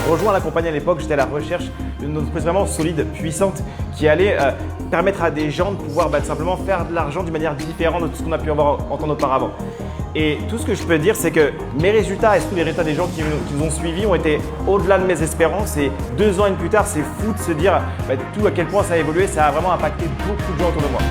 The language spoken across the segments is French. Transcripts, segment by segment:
rejoint la compagnie à l'époque, j'étais à la recherche d'une entreprise vraiment solide, puissante, qui allait permettre à des gens de pouvoir tout simplement faire de l'argent d'une manière différente de tout ce qu'on a pu entendre auparavant. Et tout ce que je peux dire, c'est que mes résultats et surtout les résultats des gens qui nous ont suivis ont été au-delà de mes espérances. Et 2 ans et demi plus tard, c'est fou de se dire tout à quel point ça a évolué. Ça a vraiment impacté beaucoup de gens autour de moi.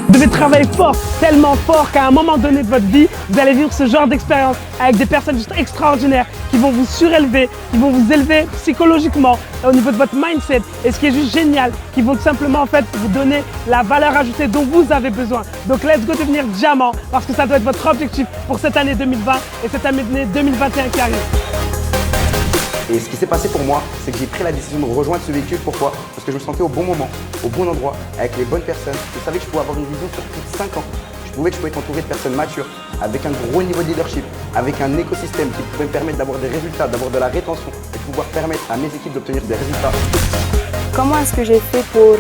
Vous devez travailler fort, tellement fort qu'à un moment donné de votre vie, vous allez vivre ce genre d'expérience avec des personnes juste extraordinaires qui vont vous surélever, qui vont vous élever psychologiquement au niveau de votre mindset. Et ce qui est juste génial, qui vont tout simplement vous donner la valeur ajoutée dont vous avez besoin. Donc let's go devenir diamant parce que ça doit être votre objectif pour cette année 2020 et cette année 2021 qui arrive. Et ce qui s'est passé pour moi, c'est que j'ai pris la décision de rejoindre ce véhicule. Pourquoi? Parce que je me sentais au bon moment, au bon endroit, avec les bonnes personnes. Je savais que je pouvais avoir une vision sur plus de 5 ans. Je pouvais être entouré de personnes matures, avec un gros niveau de leadership, avec un écosystème qui pouvait me permettre d'avoir des résultats, d'avoir de la rétention et de pouvoir permettre à mes équipes d'obtenir des résultats. Comment est-ce que j'ai fait pour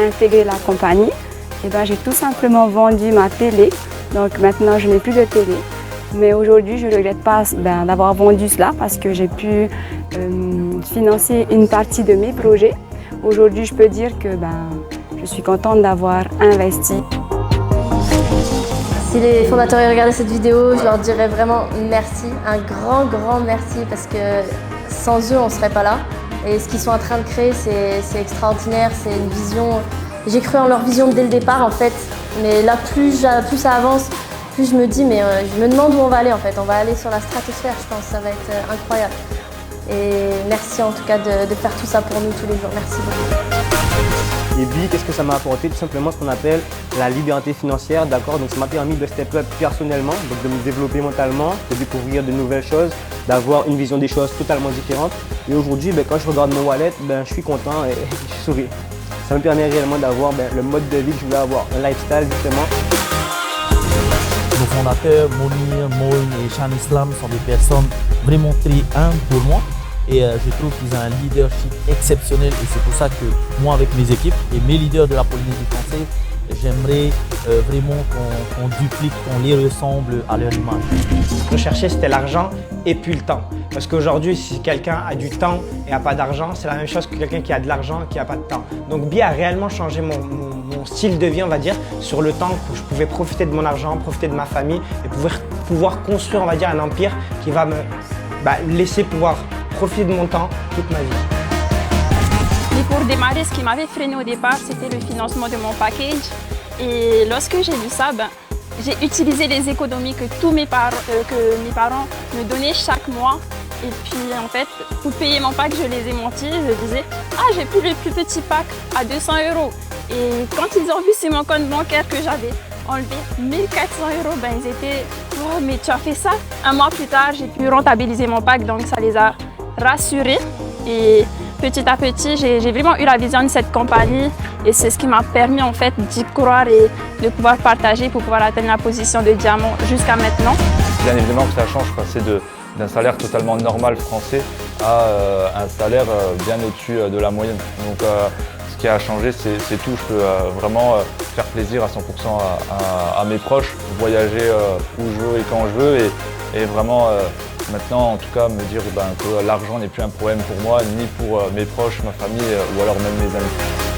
intégrer la compagnie? J'ai tout simplement vendu ma télé. Donc maintenant, je n'ai plus de télé. Mais aujourd'hui, je ne regrette pas d'avoir vendu cela parce que j'ai pu financer une partie de mes projets. Aujourd'hui, je peux dire que je suis contente d'avoir investi. Si les fondateurs regardaient cette vidéo, je leur dirais vraiment merci, un grand merci parce que sans eux, on ne serait pas là. Et ce qu'ils sont en train de créer, c'est extraordinaire, c'est une vision. J'ai cru en leur vision dès le départ en fait, mais là plus ça avance, plus je me dis, mais je me demande où on va aller en fait. On va aller sur la stratosphère, je pense, ça va être incroyable. Et merci en tout cas de faire tout ça pour nous tous les jours. Merci beaucoup. Et BI, qu'est-ce que ça m'a apporté? Tout simplement ce qu'on appelle la liberté financière, d'accord? Donc ça m'a permis de step up personnellement, donc de me développer mentalement, de découvrir de nouvelles choses, d'avoir une vision des choses totalement différente. Et aujourd'hui, quand je regarde mon wallet, je suis content et je souris. Ça me permet réellement d'avoir le mode de vie que je voulais avoir, un lifestyle justement. Nos fondateurs, Mounir, Moïn et Shan Islam sont des personnes vraiment très humbles pour moi. Et je trouve qu'ils ont un leadership exceptionnel et c'est pour ça que moi avec mes équipes et mes leaders de la Polynésie française, j'aimerais vraiment qu'on duplique, qu'on les ressemble à leur image. Ce que je cherchais, c'était l'argent et puis le temps. Parce qu'aujourd'hui, si quelqu'un a du temps et n'a pas d'argent, c'est la même chose que quelqu'un qui a de l'argent et qui n'a pas de temps. Donc BI a réellement changé mon style de vie, on va dire, sur le temps où je pouvais profiter de mon argent, profiter de ma famille et pouvoir construire, on va dire, un empire qui va me laisser pouvoir profiter de mon temps toute ma vie. Mais pour démarrer, ce qui m'avait freiné au départ, c'était le financement de mon package. Et lorsque j'ai vu ça, j'ai utilisé les économies que mes parents me donnaient chaque mois. Et puis en fait, pour payer mon pack, je les ai montés. Je disais, j'ai pris le plus petit pack à 200 €. Et quand ils ont vu sur mon compte bancaire que j'avais enlevé 1400 €, ils étaient, oh mais tu as fait ça? Un mois plus tard, j'ai pu rentabiliser mon pack, donc ça les a rassurés. Et petit à petit, j'ai vraiment eu la vision de cette compagnie et c'est ce qui m'a permis en fait d'y croire et de pouvoir partager pour pouvoir atteindre la position de diamant jusqu'à maintenant. Bien évidemment que ça change, passer d'un salaire totalement normal français à un salaire bien au-dessus de la moyenne. Donc ce qui a changé, c'est tout. Je peux vraiment faire plaisir à 100% à mes proches, voyager où je veux et quand je veux et vraiment maintenant, en tout cas, me dire que l'argent n'est plus un problème pour moi, ni pour mes proches, ma famille ou alors même mes amis.